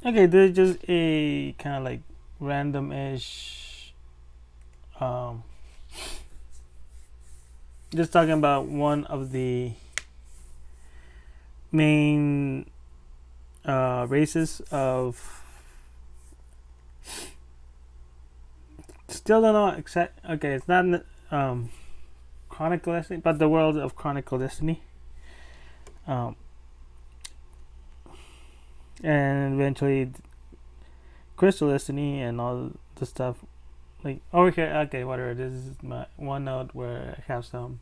Okay, this is just a kind of like random-ish. Just talking about one of the main races of. Still don't know exact. Okay, it's not Chronicle Destiny, but the world of Chronicle Destiny. Um, and eventually Crystal Destiny and all the stuff. Like over here, okay, whatever. This is my OneNote where I have some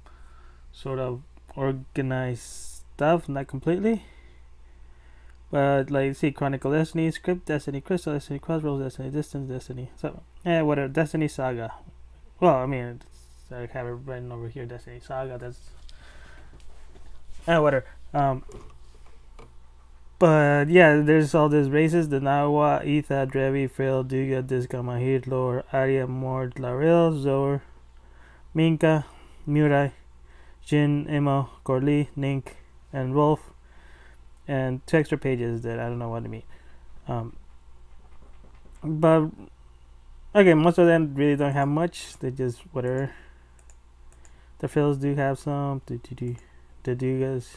sort of organized stuff, not completely. But like, see, Chronicle Destiny, Script Destiny, Crystal Destiny, Crossroads Destiny, Distance Destiny. So, whatever. Destiny Saga. Well, I mean, I have it written over here. Destiny Saga. That's whatever. But yeah, there's all these races: the Nawa, Etha, Drevi, Frill, Duga, Disca, Mahir, Lore, Arya, Mord, Laril, Zor, Minka, Murai, Jin, Imo, Gorli, Nink, and Rolf. And 2 extra pages that I don't know what to mean. But again, most of them really don't have much. They just whatever. The fills do have some. The Dugas.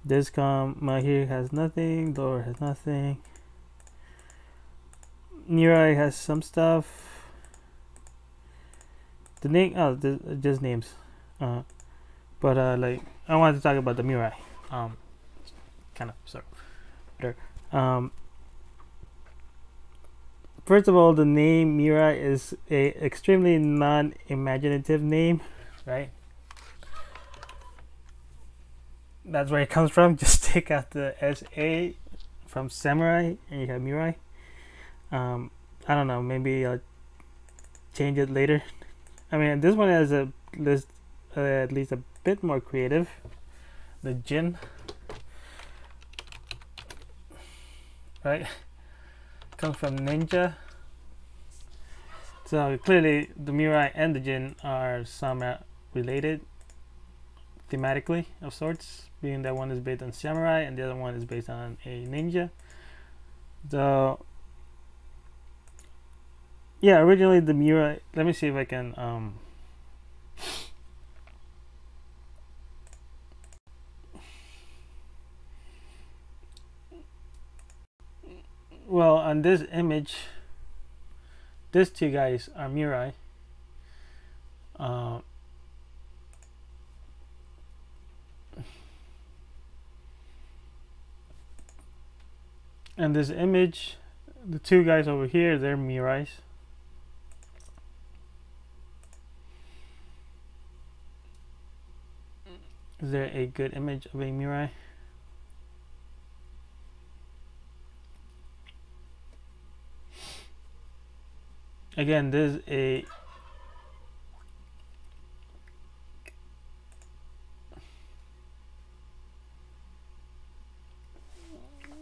Discom Mahir has nothing. Lore has nothing. Murai has some stuff. The name, just names. But like I wanted to talk about the Murai. Kind of, so whatever. First of all, the name Murai is a extremely non-imaginative name, right? That's where it comes from. Just take out the SA from samurai and you have Murai. I don't know, maybe I'll change it later. I mean, this one has a list at least a bit more creative. The Jin, right, comes from ninja. So clearly the Murai and the Jin are somewhat related thematically of sorts, being that one is based on samurai and the other one is based on a ninja. So yeah, originally the Murai, let me see if I can well, on this image, these 2 guys are Murai. And this image, the 2 guys over here, they're Murais. Is there a good image of a Murai? Again, there's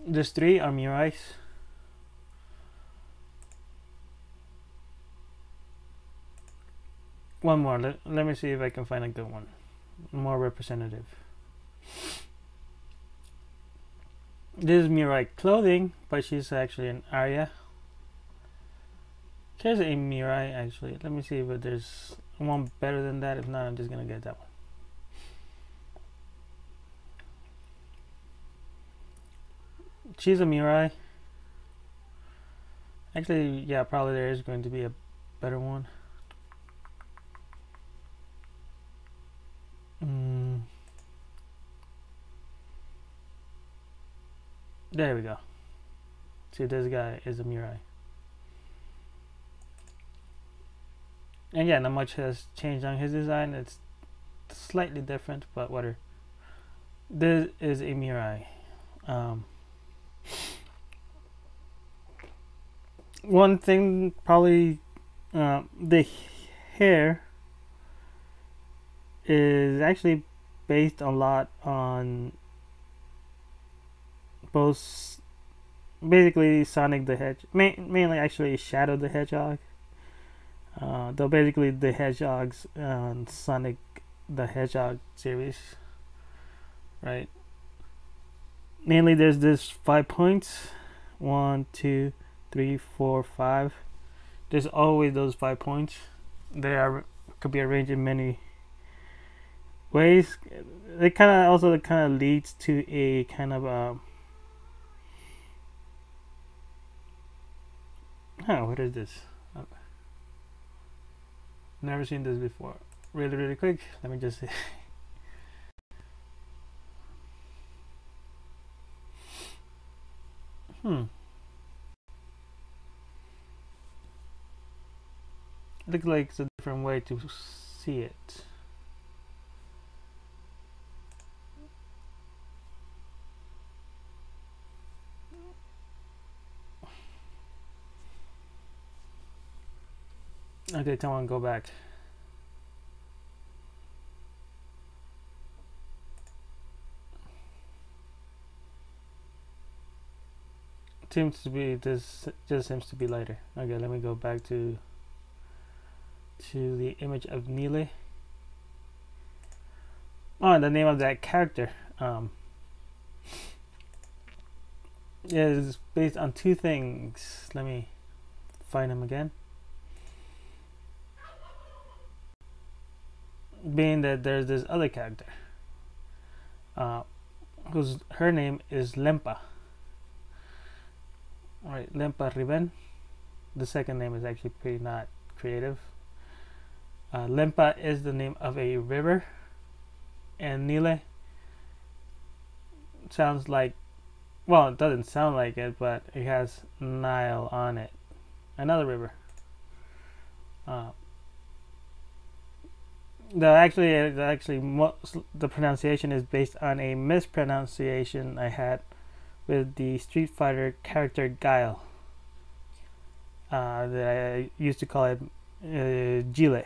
these 3 are Murais. One more. Let me see if I can find a good one, more representative. This is Murai clothing, but she's actually an Arya. Here's a Murai actually. Let me see if there's one better than that. If not, I'm just gonna get that one. She's a Murai. Actually, yeah, probably there is going to be a better one. There we go. See, this guy is a Murai. And yeah, not much has changed on his design. It's slightly different, but whatever. This is a Murai. One thing, probably, the hair is actually based a lot on both, basically Sonic the Hedgehog, mainly actually Shadow the Hedgehog. Though basically the Hedgehogs on Sonic the Hedgehog series, right? Mainly there's this 5 points 1, 2, 3, 4, 5. There's always those 5 points. They are could be arranged in many ways. It kind of leads to a kind of what is this? I've never seen this before. Really quick. Let me just see. Looks like it's a different way to see it. Okay, come on, go back. Seems to be this just seems to be lighter. Okay, let me go back to the image of Nile. Oh, and the name of that character. Yeah, it's based on 2 things. Let me find him again. Being that there's this other character, whose her name is Lempa. Alright, Lempa Riven. The second name is actually pretty not creative. Lempa is the name of a river, and Nile sounds like, well, it doesn't sound like it, but it has Nile on it. Another river. The pronunciation is based on a mispronunciation I had with the Street Fighter character Guile. That I used to call it Gile.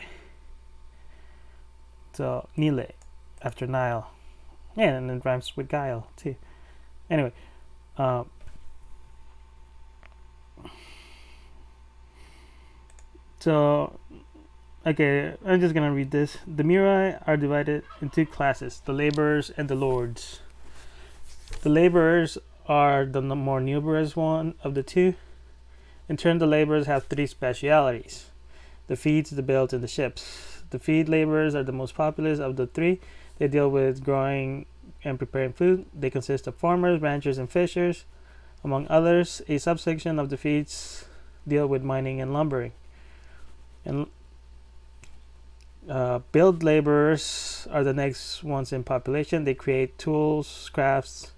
So Nile after Nile. Yeah, and it rhymes with Guile too. Anyway, so okay, I'm just gonna read this. The Murai are divided into 2 classes: the laborers and the lords. The laborers are the more numerous one of the 2. In turn, the laborers have 3 specialities: the feeds, the builds, and the ships. The feed laborers are the most populous of the 3. They deal with growing and preparing food. They consist of farmers, ranchers, and fishers, among others. A subsection of the feeds deal with mining and lumbering. And build laborers are the next ones in population. They create tools, crafts,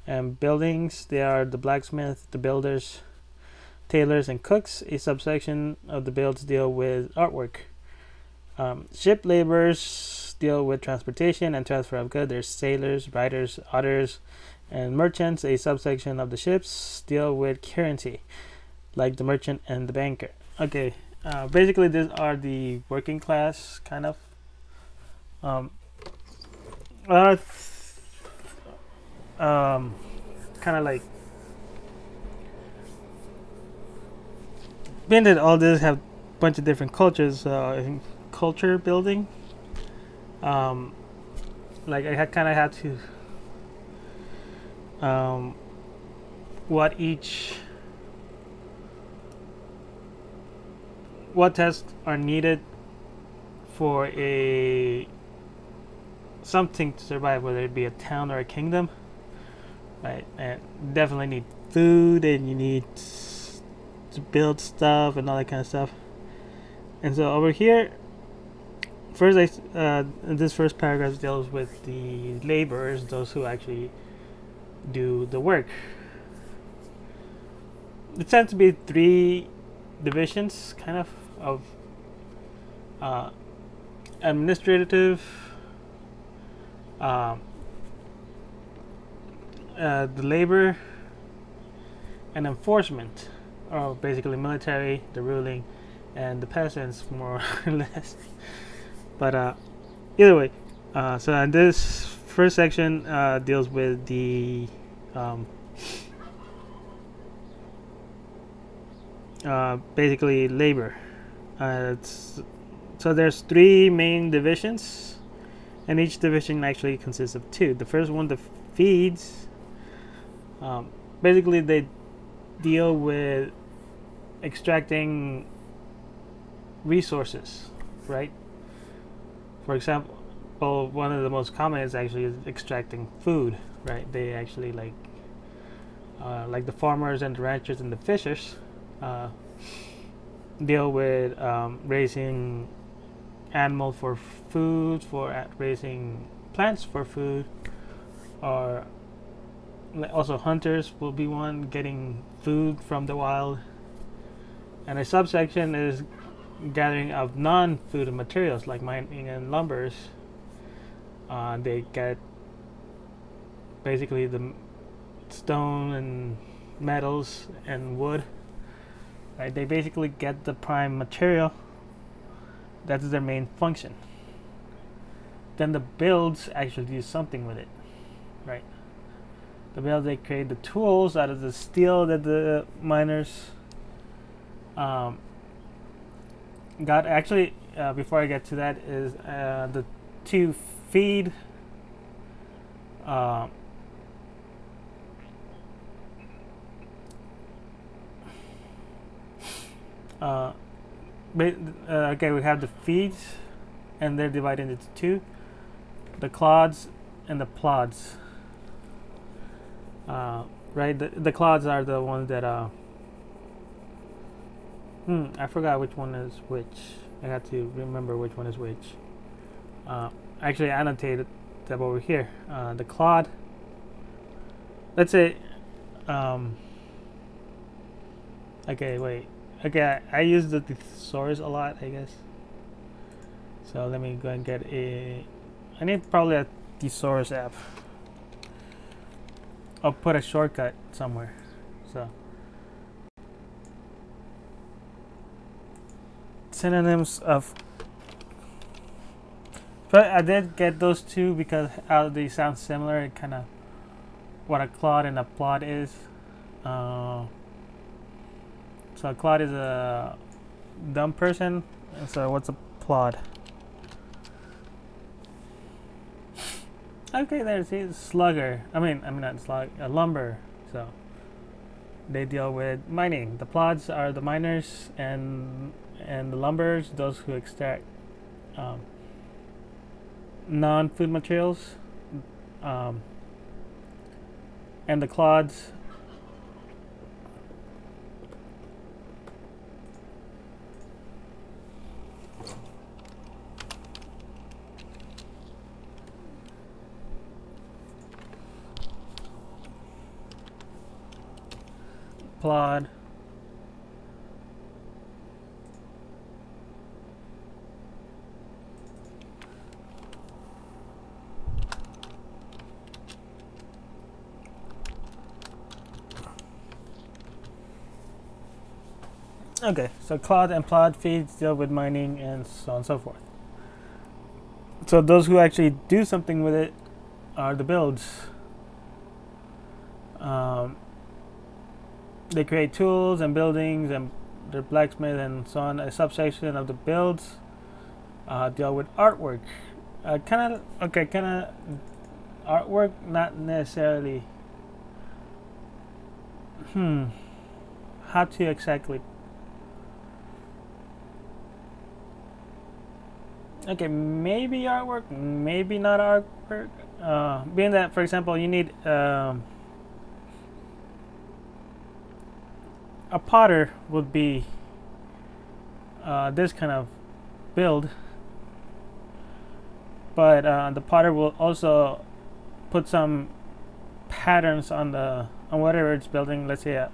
and buildings. They are the blacksmith, the builders, tailors, and cooks. A subsection of the builds deal with artwork. Ship laborers deal with transportation and transfer of goods. There's sailors, riders, otters, and merchants. A subsection of the ships deal with currency, like the merchant and the banker. Okay, basically these are the working class kind of. Kind of like being that all this have a bunch of different cultures. Culture building. Like I kind of had to what tests are needed for something to survive, whether it be a town or a kingdom, right? And definitely need food, and you need to build stuff and all that kind of stuff. And so over here, first, this first paragraph deals with the laborers, those who actually do the work. It tends to be 3 divisions, kind of administrative, the labor, and enforcement, or basically military, the ruling, and the peasants, more or less. But either way, so this first section deals with the basically labor. So there's 3 main divisions, and each division actually consists of 2. The first one, the feeds, basically they deal with extracting resources, right? For example, one of the most common is actually extracting food, right? They actually like the farmers and the ranchers and the fishers deal with raising animal for food, for raising plants for food, or also hunters will be one getting food from the wild. And a subsection is gathering of non-food materials like mining and lumbers. They get basically the stone and metals and wood. Right? They basically get the prime material. That's their main function. Then the builds actually do something with it, right? The builds, they create the tools out of the steel that the miners got. Actually, before I get to that, is the to feed okay, we have the feeds, and they're divided into two: the clods and the plods. Right, the clods are the ones that I forgot which one is which. I got to remember which one is which. Actually, I annotated them over here. The clod. Let's say. Okay, wait. Okay, I use the thesaurus a lot, I guess. So let me go and get a. I need probably a thesaurus app. I'll put a shortcut somewhere. So synonyms of. But I did get those two because how they sound similar. It kind of what a clod and a plod is. So a clod is a dumb person. And so what's a plod? Okay, there's a slugger. I mean not slug, a lumber. So they deal with mining. The plods are the miners, and the lumbers, those who extract non-food materials, and the clods plod. Okay, so clod and plod feeds deal with mining and so on and so forth. So those who actually do something with it are the builds. They create tools and buildings and their blacksmith and so on. A subsection of the builds deal with artwork. Kind of artwork, not necessarily. How to exactly? Okay, maybe artwork, maybe not artwork. Being that, for example, you need a potter would be this kind of build, but the potter will also put some patterns on whatever it's building. Let's say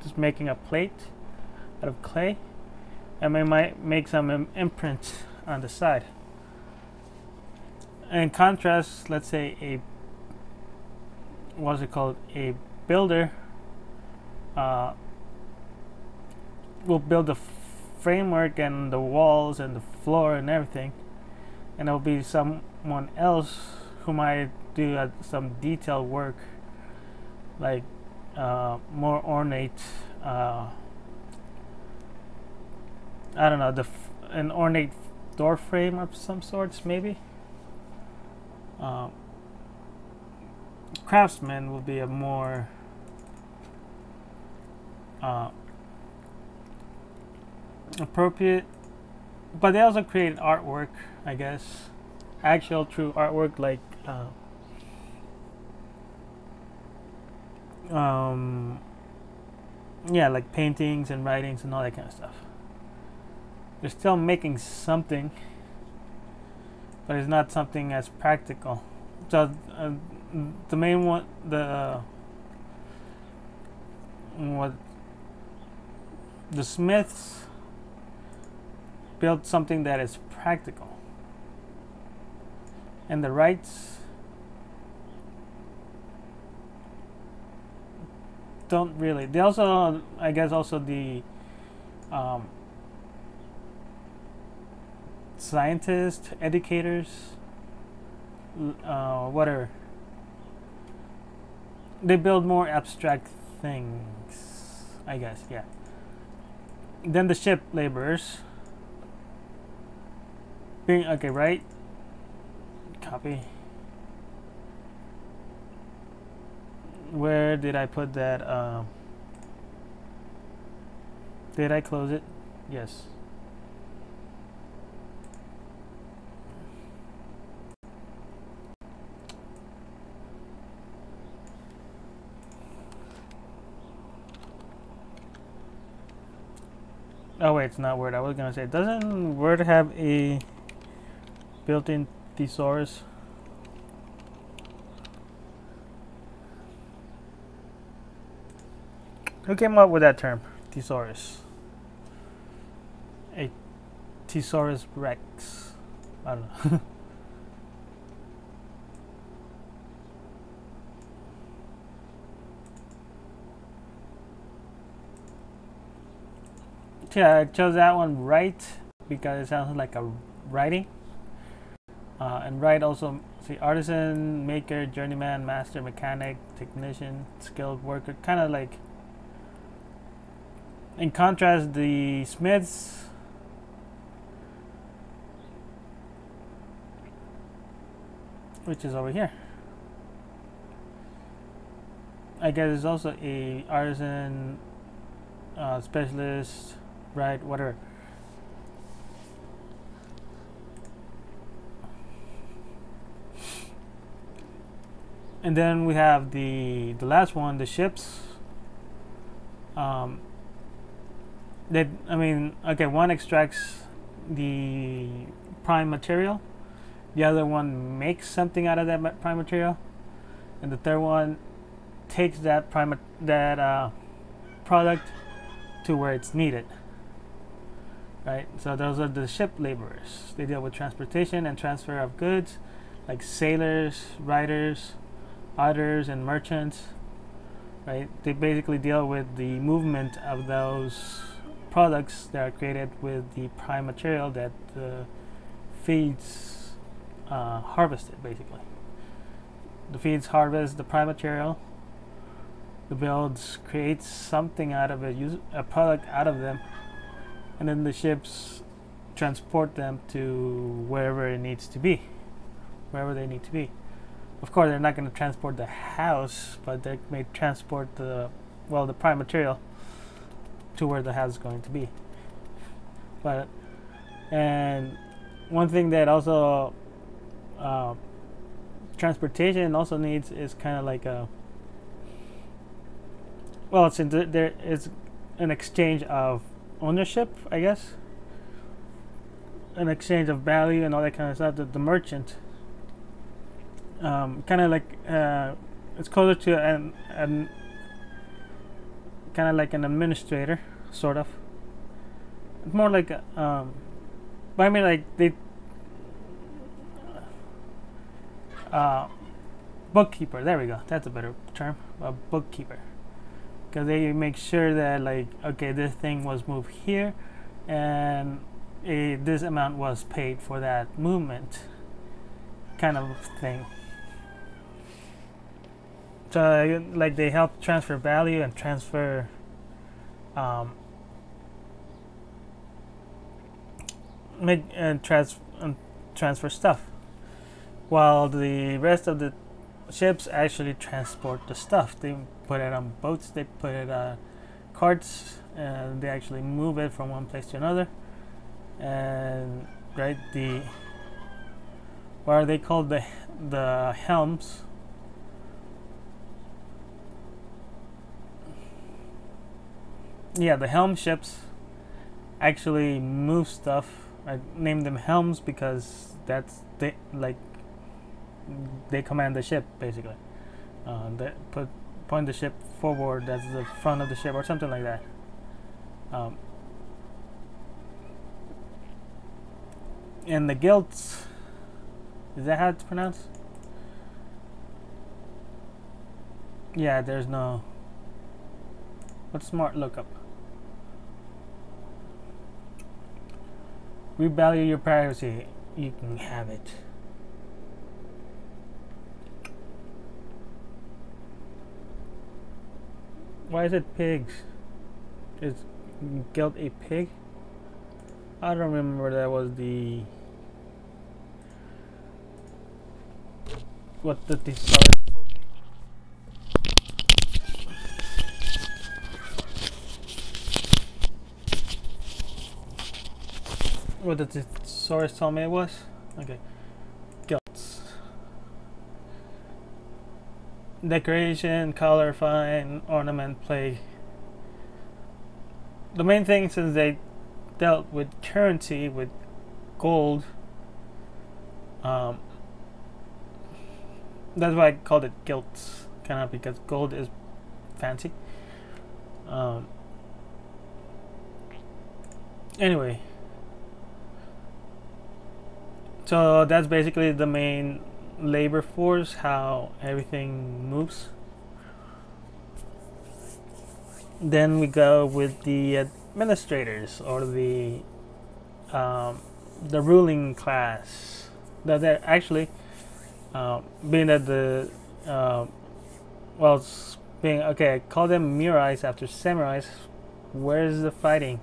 just making a plate out of clay, and we might make some imprints on the side. In contrast, let's say what's it called? A builder will build the framework and the walls and the floor and everything, and there'll be someone else who might do some detailed work, like more ornate. I don't know, an ornate door frame of some sorts, maybe. Craftsman will be a more uh, appropriate, but they also create artwork, I guess, actual true artwork, like um, yeah, like paintings and writings and all that kind of stuff. They're still making something, but it's not something as practical. So the main one, what the Smiths built something that is practical, and the Wrights don't really. They also, I guess, also the scientists, educators, whatever. They build more abstract things, I guess. Yeah. Then the ship laborers. Being okay, right? Copy. Where did I put that? Did I close it? Yes. Oh wait, it's not Word. I was gonna say, doesn't Word have a built-in thesaurus? Who came up with that term, thesaurus? A thesaurus rex. I don't know. Yeah, I chose that one right because it sounds like a writing. And right also, see, artisan, maker, journeyman, master, mechanic, technician, skilled worker. Kind of like, in contrast, the Smiths, which is over here, I guess is also a artisan, specialist, right, whatever. And then we have the last one, the ships. That, I mean, okay, one extracts the prime material, the other one makes something out of that prime material, and the third one takes that product to where it's needed. Right, so those are the ship laborers. They deal with transportation and transfer of goods, like sailors, writers, others, and merchants. Right, they basically deal with the movement of those products that are created with the prime material that feeds harvested. Basically, the feeds harvest the prime material. The builds creates something out of it, use a product out of them, and then the ships transport them to wherever it needs to be, wherever they need to be. Of course, they're not going to transport the house, but they may transport the prime material to where the house is going to be. But, and one thing that also transportation also needs is kind of like a, well, since there is an exchange of ownership, I guess, an exchange of value and all that kind of stuff, that the merchant kind of like it's closer to an kind of like an administrator, sort of. It's more like but I mean, like, they bookkeeper, there we go, that's a better term, a bookkeeper, because they make sure that, like, okay, this thing was moved here and this amount was paid for that movement, kind of thing. So, like, they help transfer value and transfer transfer stuff, while the rest of the ships actually transport the stuff. They put it on boats, they put it carts, and they actually move it from one place to another. And right, the what are they called, the helms? Yeah, the helm ships actually move stuff. I named them helms because that's they command the ship basically. They point the ship forward. That's the front of the ship or something like that. And the gilts, is that how it's pronounced? Yeah, there's no. What's smart lookup? We value your privacy. You can have it. Why is it pigs? Is Guild a pig? I don't remember that was the what the thesaurus told me. What the thesaurus told me it was? Okay. Guilds. Decoration, color, fine, ornament, plague. The main thing, since they dealt with currency, with gold, that's why I called it gilts, kind of because gold is fancy. Anyway, so that's basically the main labor force, how everything moves. Then we go with the administrators, or the ruling class. That they're actually being at the well, being okay. I call them Murais after samurais. Where's the fighting?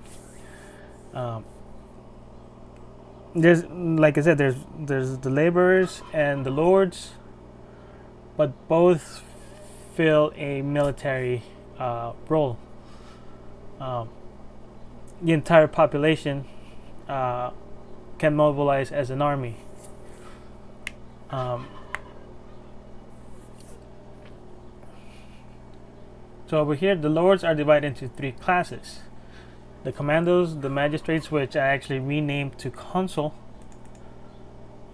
There's, like I said, there's the laborers and the lords, but both fill a military role. The entire population can mobilize as an army. So over here, the lords are divided into three classes: the commandos, the magistrates, which I actually renamed to consul,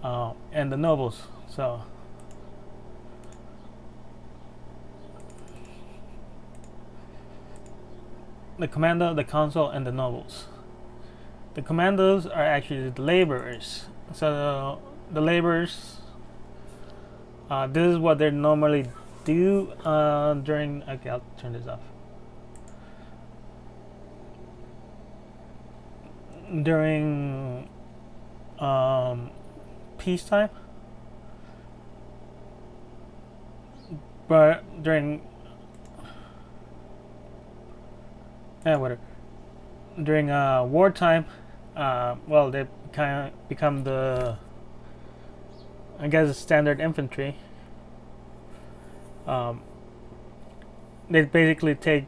and the nobles. So the commando, the consul, and the nobles. The commandos are actually the laborers. So the laborers, this is what they normally do during. Okay, I'll turn this off. During peacetime, but during whatever. During wartime, well, they kind of become the, I guess, standard infantry. They basically take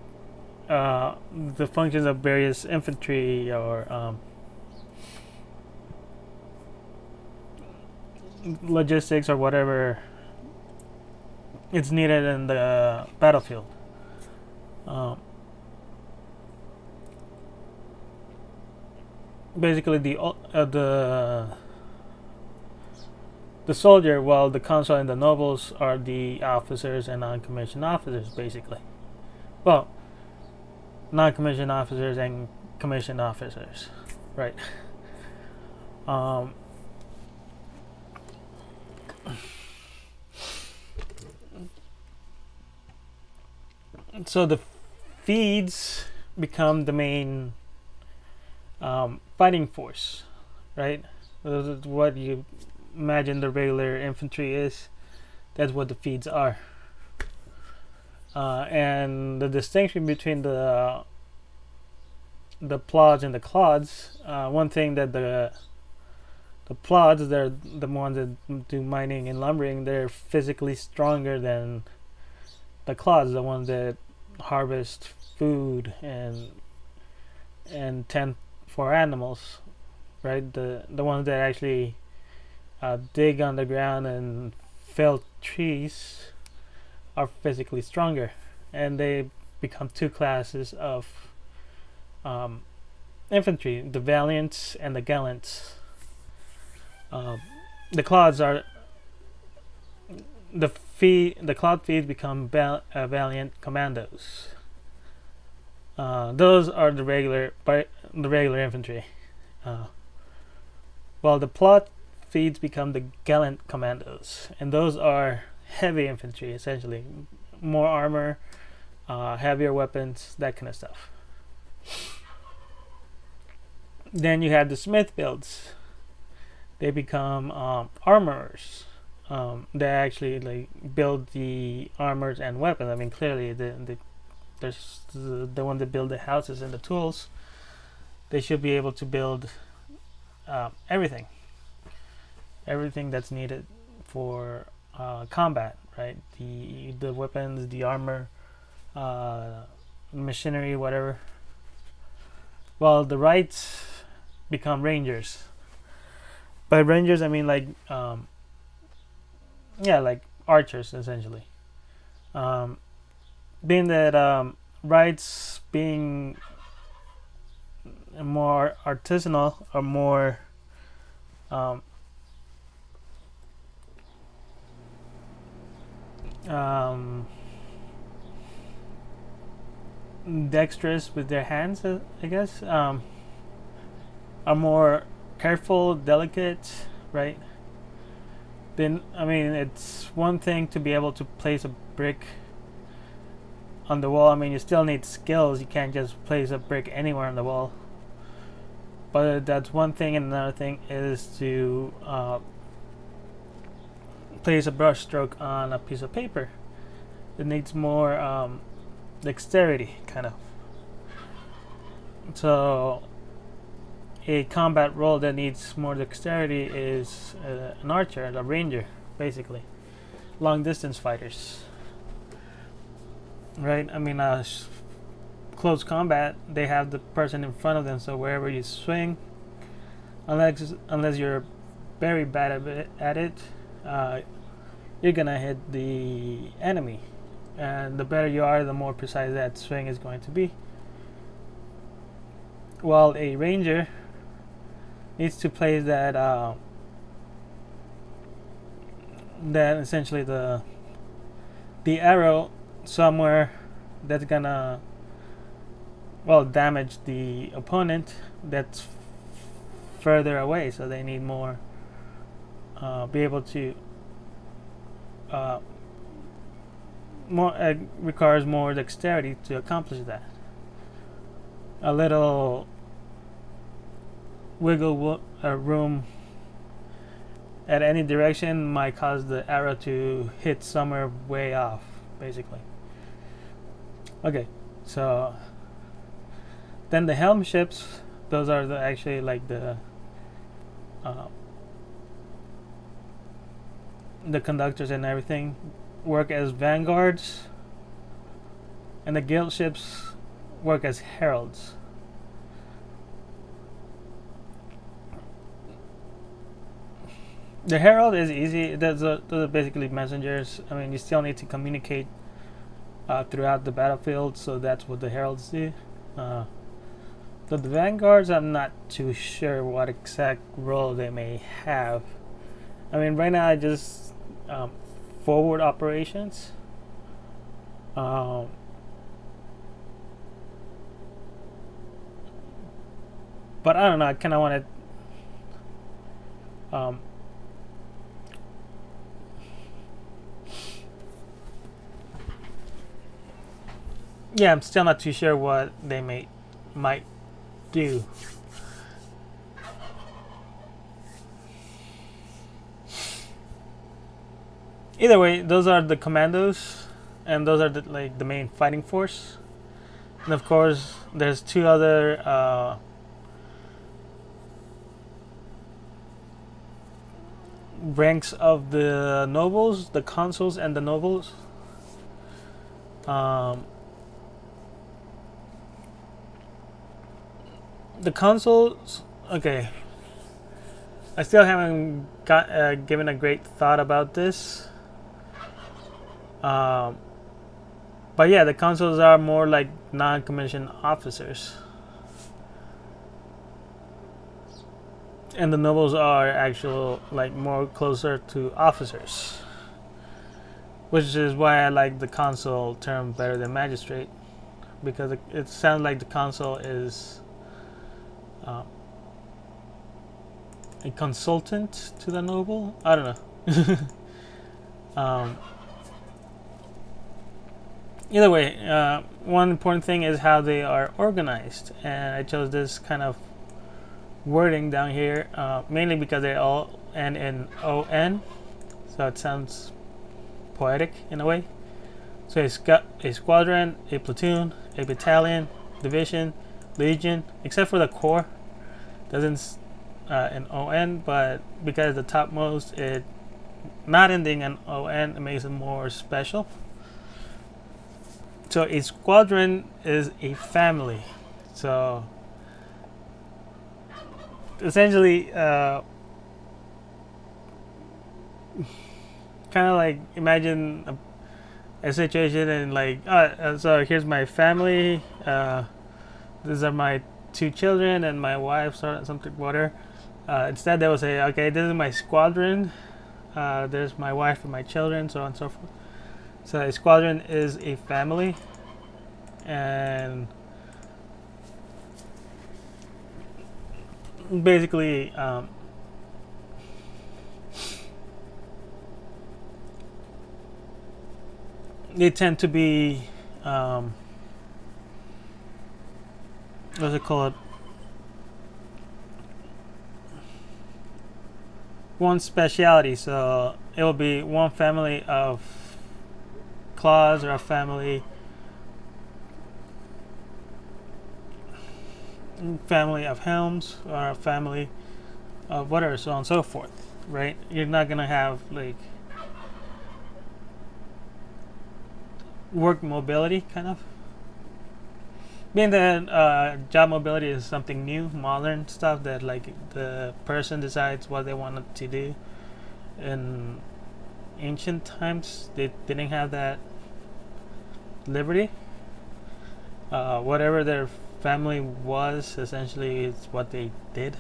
the functions of various infantry, or logistics, or whatever it's needed in the battlefield. Basically, the soldier, while the consul and the nobles are the officers and non-commissioned officers, basically. Well, non-commissioned officers and commissioned officers, right? So the feeds become the main fighting force, right? What you imagine the regular infantry is, that's what the feeds are. And the distinction between the plods and the clods, one thing that the plods, they're the ones that do mining and lumbering, they're physically stronger than the clods, the ones that harvest food and tend for animals, right? The ones that actually dig underground and fell trees are physically stronger, and they become two classes of um, infantry: the valiants and the gallants. Um, the clods are the cloud feeds become valiant commandos. Those are the regular infantry. Uh, while the plot feeds become the gallant commandos, and those are heavy infantry, essentially, more armor, heavier weapons, that kind of stuff. Then you have the smith builds. They become armorers. They actually like build the armors and weapons. I mean, clearly there's the one that build the houses and the tools. They should be able to build everything that's needed for combat, right? The weapons, the armor, machinery, whatever. Well, the rights become rangers. By rangers, I mean like like archers, essentially. Being that rights being more artisanal or more dexterous with their hands, I guess, are more careful, delicate, right? Then, I mean, it's one thing to be able to place a brick on the wall. I mean, you still need skills. You can't just place a brick anywhere on the wall. But that's one thing, and another thing is to place a brush stroke on a piece of paper. It needs more dexterity, kind of. So a combat role that needs more dexterity is an archer, a ranger, basically. Long distance fighters. Right? I mean, close combat, they have the person in front of them, so wherever you swing, unless you're very bad at it, you're gonna hit the enemy. And the better you are, the more precise that swing is going to be. While a ranger needs to place that essentially the arrow somewhere that's gonna damage the opponent that's further away, so they need more be able to requires more dexterity to accomplish that. A little wiggle room at any direction might cause the arrow to hit somewhere way off, basically. Okay, so then the helm ships, those are actually like the conductors and everything, work as vanguards, and the guild ships work as heralds. The herald is easy. Those are basically messengers. I mean, you still need to communicate throughout the battlefield, so that's what the heralds do. So the vanguards, I'm not too sure what exact role they may have. I mean, right now I just forward operations. But I don't know. I kind of want to. Yeah, I'm still not too sure what they might do. Either way, those are the commandos, and those are the main fighting force. And of course, there's two other ranks of the nobles, the consuls and the nobles. The consuls. Okay, I still haven't got given a great thought about this. Um, but yeah, the consuls are more like non-commissioned officers, and the nobles are actual like more closer to officers, which is why I like the consul term better than magistrate, because it sounds like the consul is uh, a consultant to the noble. I don't know. um, Either way, one important thing is how they are organized, and I chose this kind of wording down here mainly because they all end in on, so it sounds poetic in a way. So a squadron, a platoon, a battalion, division, legion, except for the corps, doesn't in on, but because the topmost it not ending in on, it makes it more special. So a squadron is a family. So essentially, kind of like imagine a situation and like, so here's my family. These are my two children and my wife, something whatever. Instead, they will say, okay, this is my squadron. There's my wife and my children, so on and so forth. So a squadron is a family, and basically, they tend to be, what's it called? One speciality. So it will be one family of claws, or a family of helms, or a family of whatever, so on and so forth, right? You're not gonna have like work mobility, kind of, being that job mobility is something new, modern stuff that like the person decides what they want to do. In ancient times, they didn't have that liberty. Whatever their family was, essentially, is what they did.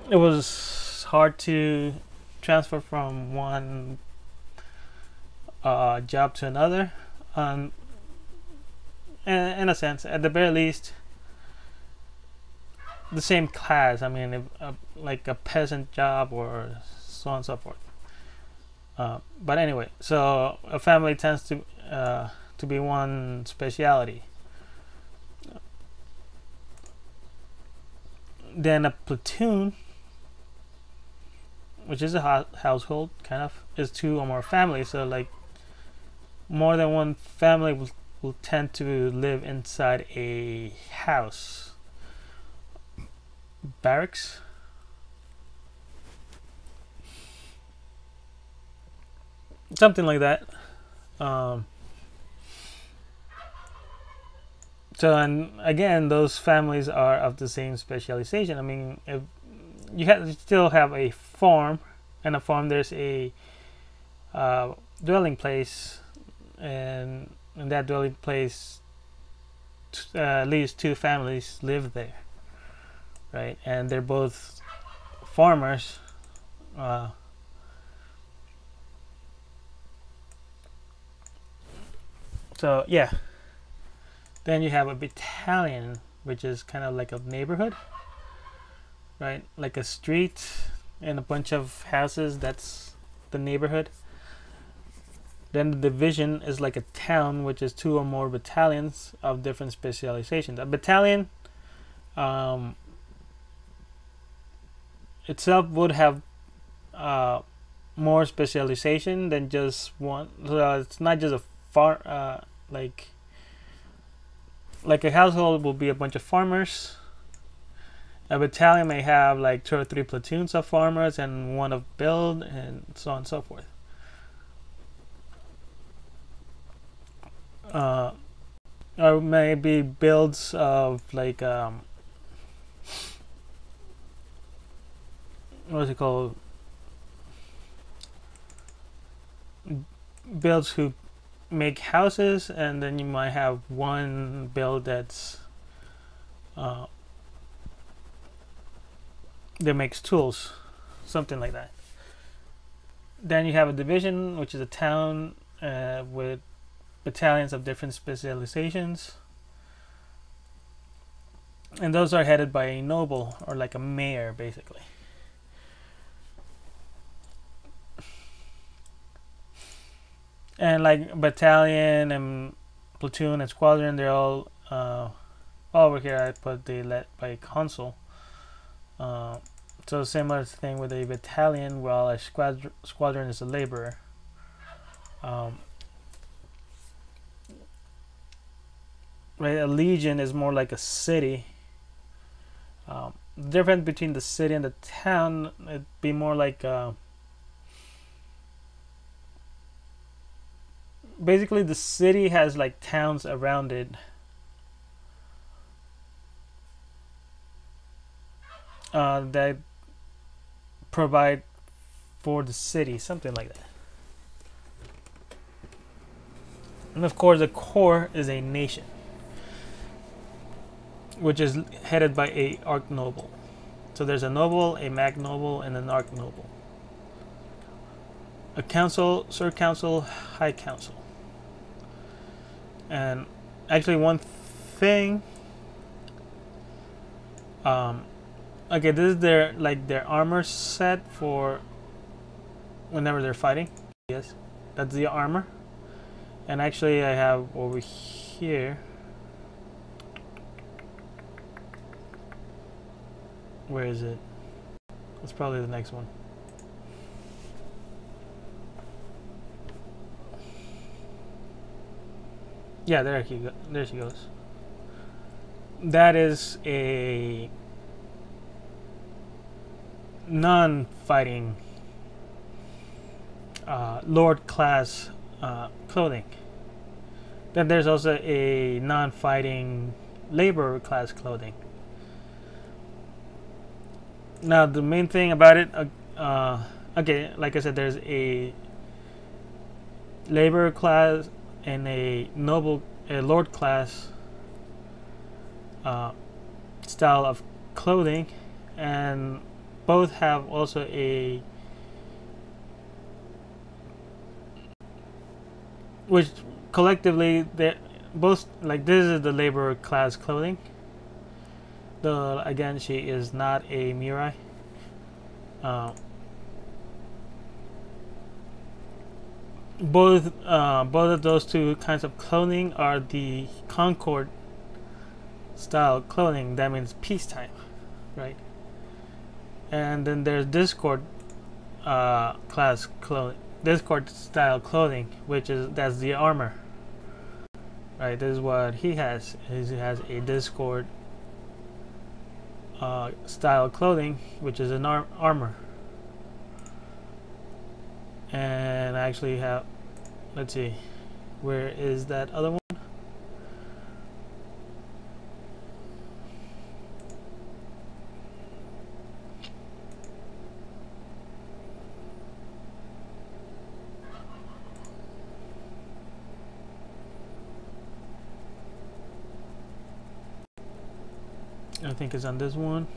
It was hard to transfer from one job to another. In a sense, at the very least, the same class. I mean, if, like a peasant job or so on and so forth. But anyway, so a family tends to be one speciality. Then a platoon, which is a household, kind of, is two or more families. So like more than one family will tend to live inside a house, barracks. Something like that. So, and again, those families are of the same specialization. I mean, if you still have a farm, and a farm, there's a dwelling place, and in that dwelling place, at least two families live there, right? And they're both farmers. So yeah. Then you have a battalion, which is kind of like a neighborhood, right? Like a street and a bunch of houses. That's the neighborhood. Then the division is like a town, which is two or more battalions of different specializations. A battalion itself would have more specialization than just one. So it's not just a like a household will be a bunch of farmers. A battalion may have like 2 or 3 platoons of farmers and one of build, and so on and so forth. or maybe builds of like what's it called, builds who make houses, and then you might have one build that's that makes tools, something like that. Then you have a division, which is a town with battalions of different specializations, and those are headed by a noble, or like a mayor basically. And like battalion and platoon and squadron, they're all over here I put they led by a consul. So similar thing with a battalion, while a squadron is a laborer. Right, a legion is more like a city. The difference between the city and the town, it'd be more like basically the city has like towns around it. That provide for the city, something like that. And of course, the core is a nation, which is headed by a arch noble. So there's a noble, a mag noble, and an arch noble. A council, sir council, high council. And actually, one thing. Okay, this is their armor set for whenever they're fighting. Yes, that's the armor. And actually, I have over here. Where is it? It's probably the next one. Yeah, there she goes. That is a non-fighting lord class clothing. Then there's also a non-fighting laborer class clothing. Now the main thing about it, okay, like I said, there's a laborer class and a lord class style of clothing, and both have also a which collectively they both, like, this is the laborer class clothing. Though again, she is not a Murai. Both of those two kinds of clothing are the Concord style clothing. That means peacetime, right? And then there's Discord class clothing, Discord style clothing, that's the armor, right? This is what he has. He has a Discord style clothing, which is an armor. And I actually have, let's see, where is that other one? I think it's on this one.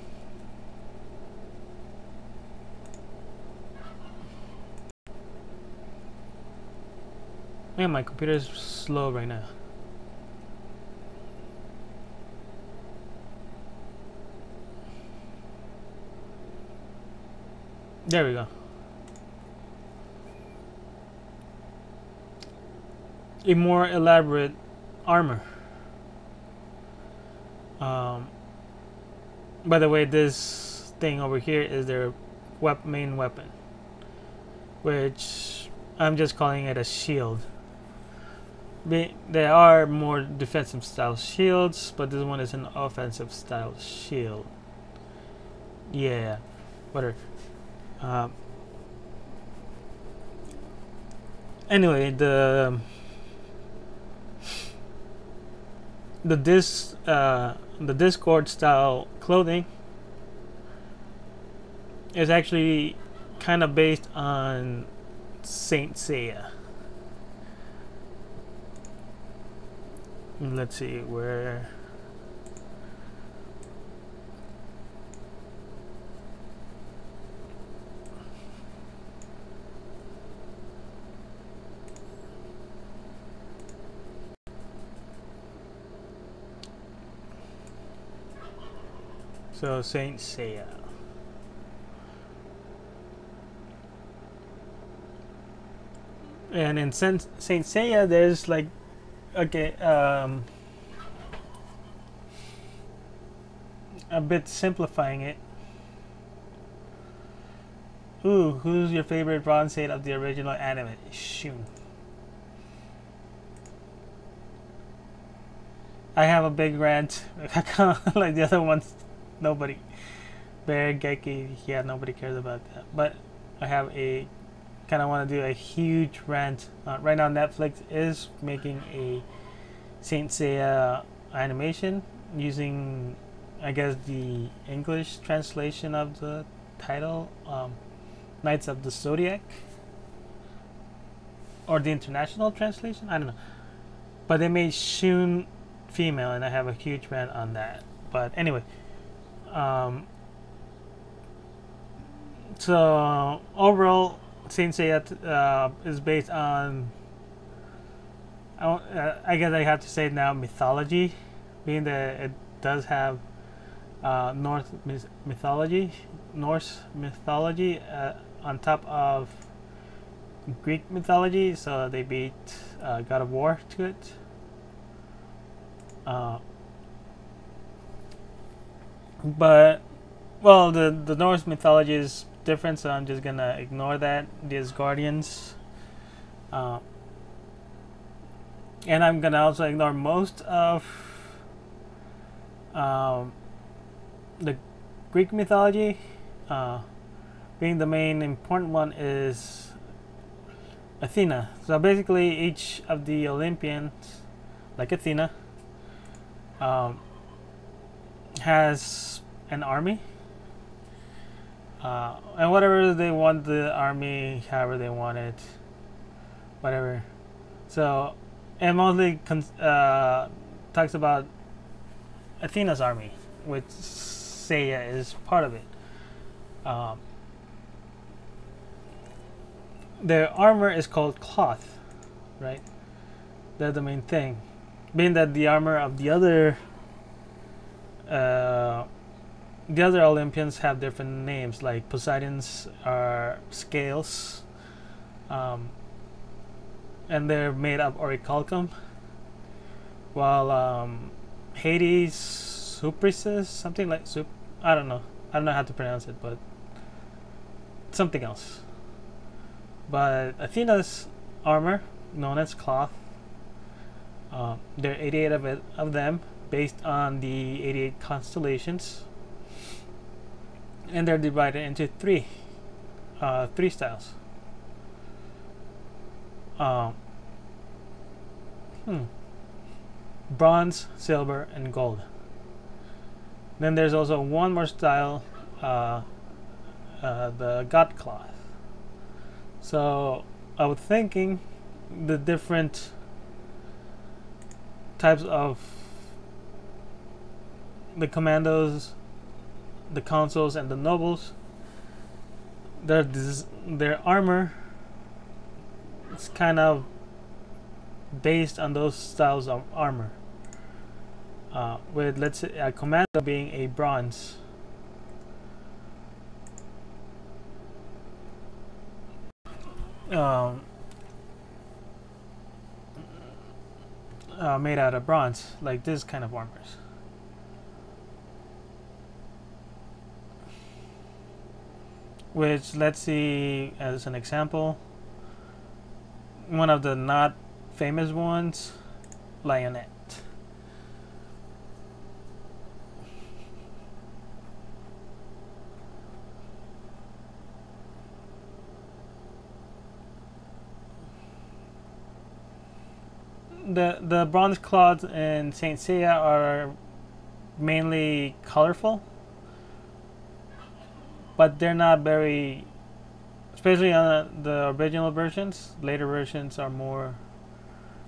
Man, my computer is slow right now. There we go. A more elaborate armor. By the way, this thing over here is their main weapon, which I'm just calling it a shield. There are more defensive style shields, but this one is an offensive style shield. Yeah, whatever. Anyway, the Discord style clothing is actually kind of based on Saint Seiya. Let's see where. So Saint Seiya. And in Saint Seiya, there's like, okay, a bit simplifying it. Ooh, who's your favorite bronze Saint of the original anime? Shun. I have a big rant. Like the other ones, nobody. Bear, Geki, yeah, nobody cares about that. But I have a kind of want to do a huge rant. Right now, Netflix is making a Saint Seiya animation using, I guess, the English translation of the title, Knights of the Zodiac, or the international translation. I don't know, but they made Shun female, and I have a huge rant on that. But anyway, so overall, Saint Seiya is based on, I guess I have to say now, mythology, being that it does have Norse mythology on top of Greek mythology, so they beat God of War to it. But well, the Norse mythology is different, so I'm just gonna ignore that. These guardians, and I'm gonna also ignore most of the Greek mythology. Being the main important one is Athena. So basically, each of the Olympians, like Athena, has an army, and whatever they want the army, however they want it, whatever. So, and mostly talks about Athena's army, which Seiya is part of it. Their armor is called cloth, right? They're the main thing. Being that the armor of the other Olympians have different names, like Poseidon's are scales, and they're made of orichalcum, while Hades, Suprises, something like I don't know how to pronounce it, but something else. But Athena's armor, known as cloth, there are 88 of them, based on the 88 constellations, and they're divided into three styles. Bronze, silver, and gold. Then there's also one more style, the god cloth. So I was thinking the different types of the commandos, the consuls, and the nobles, their armor is kind of based on those styles of armor. With, let's say, a commando being a bronze. Made out of bronze, like this kind of armors. Which, let's see, as an example, one of the not famous ones, Lionette. the bronze cloths in Saint Seiya are mainly colorful, but they're not very, especially on the original versions. Later versions are more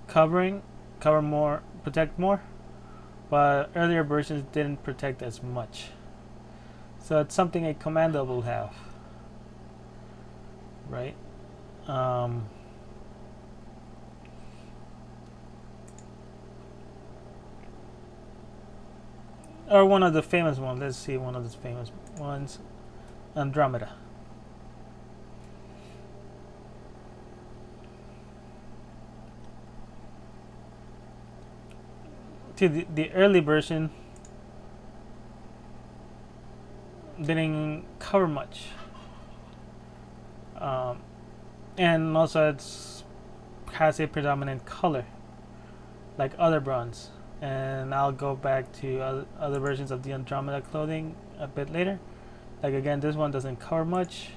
cover more, protect more, but earlier versions didn't protect as much. So it's something a commander will have, right? Or one of the famous ones. Let's see, one of the famous ones, Andromeda. See, the early version didn't cover much, and also it's has a predominant color like other bronze. And I'll go back to other versions of the Andromeda clothing a bit later. Like again, this one doesn't cover much.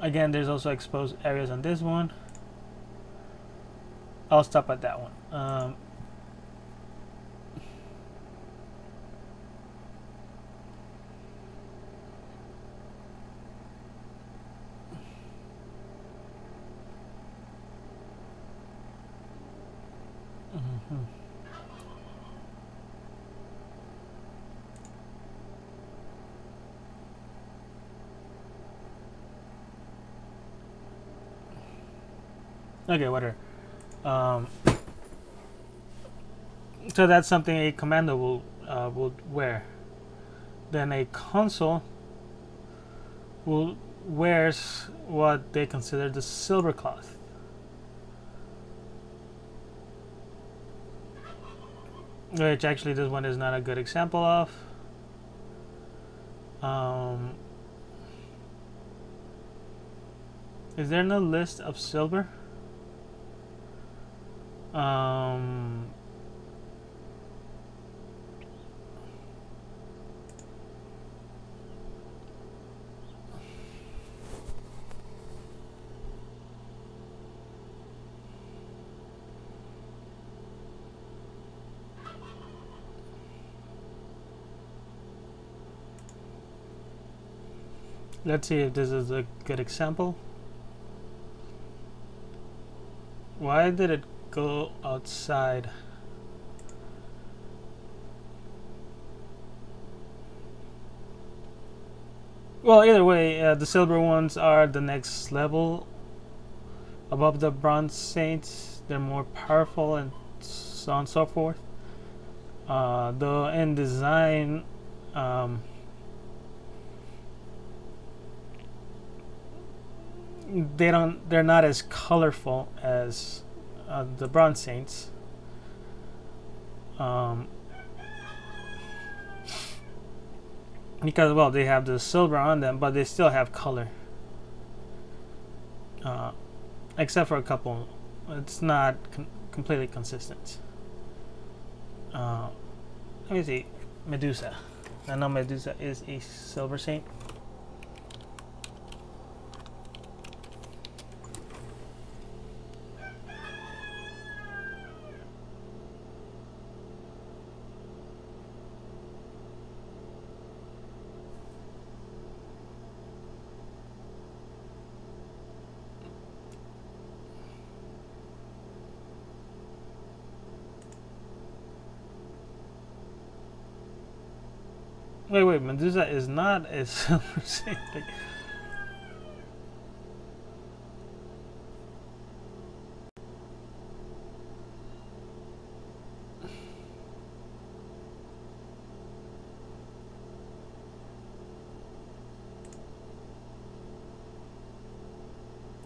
Again, there's also exposed areas on this one. I'll stop at that one. Okay, whatever. So that's something a commander will wear. Then a consul will wears what they consider the silver cloth. Which actually this one is not a good example of. Is there no list of silver? Let's see if this is a good example. Why did it go outside? Well, either way, the silver ones are the next level above the bronze saints. They're more powerful and so on and so forth. Though in design, they're not as colorful as the bronze saints. Because, well, they have the silver on them, but they still have color. Except for a couple. It's not completely consistent. Let me see. Medusa. I know Medusa is a silver saint. Wait, Medusa is not a silver saint.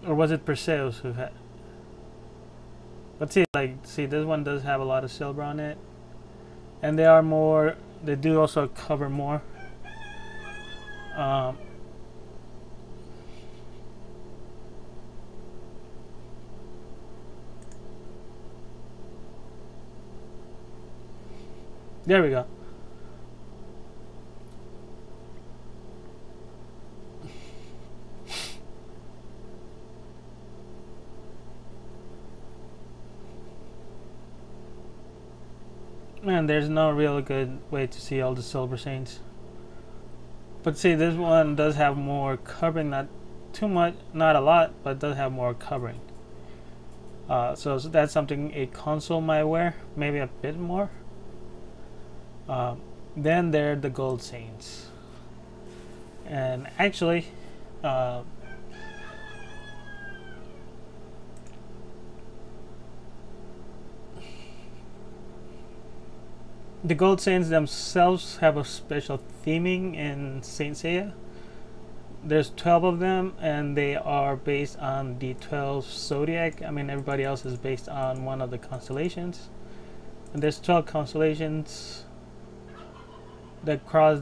Or was it Perseus who had? But see, this one does have a lot of silver on it, and they are more. They do also cover more. There we go. Man, there's no real good way to see all the silver saints. But see, this one does have more covering, not too much, not a lot, but does have more covering. So that's something a console might wear, maybe a bit more. Then there are the gold saints, and actually, the gold saints themselves have a special theming in Saint Seiya. There's 12 of them, and they are based on the 12 zodiac. I mean, everybody else is based on one of the constellations. And there's 12 constellations that cross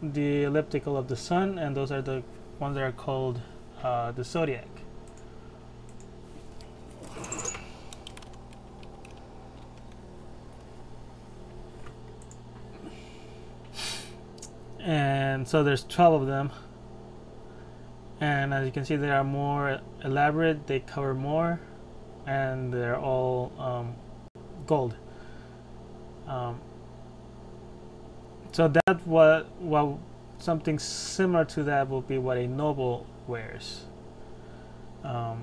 the elliptical of the sun, and those are the ones that are called the zodiac. And so there's 12 of them. And as you can see, they are more elaborate, they cover more, and they're all gold. So that what something similar to that will be what a noble wears. Though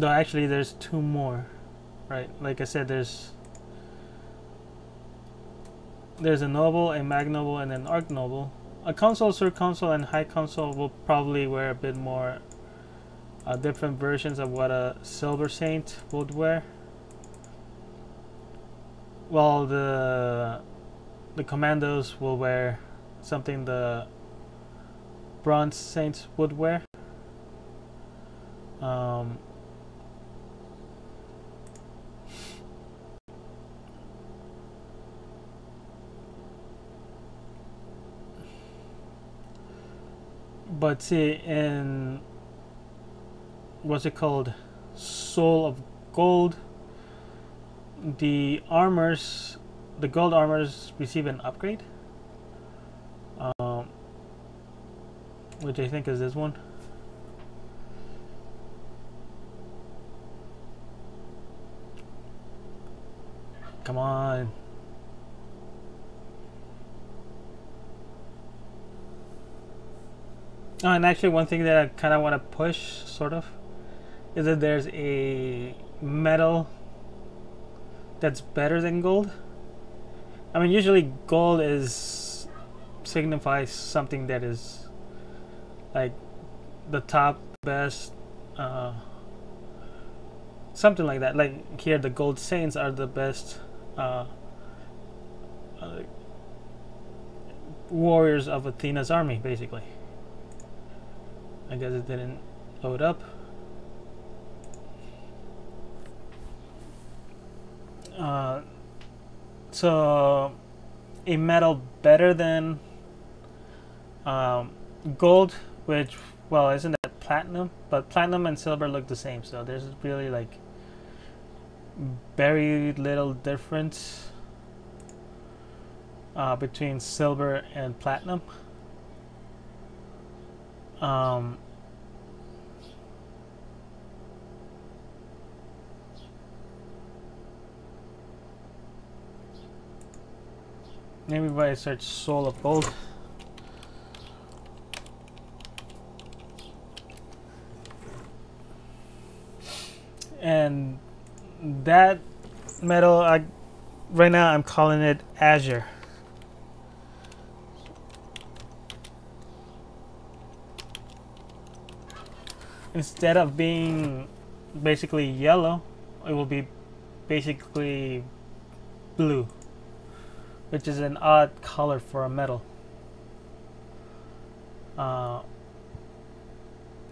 actually there's two more, right? Like I said, there's a noble, a mag noble, and an arch noble. A consul, sur consul, and high consul will probably wear a bit more different versions of what a silver saint would wear. While the commandos will wear something the bronze saints would wear. But see, in what's it called, Soul of Gold, the armors, the gold armors receive an upgrade, which I think is this one. Come on. Oh, and actually one thing that I kind of want to push, sort of, is that there's a metal that's better than gold. I mean, usually gold signifies something that is like the top best, something like that. Like here, the gold saints are the best warriors of Athena's army, basically. I guess it didn't load up. So a metal better than gold, which, well, isn't that platinum? But platinum and silver look the same, so there's really like very little difference between silver and platinum. Maybe if I search Soul of Gold. And that metal, right now I'm calling it Azure. Instead of being basically yellow, it will be basically blue, which is an odd color for a metal.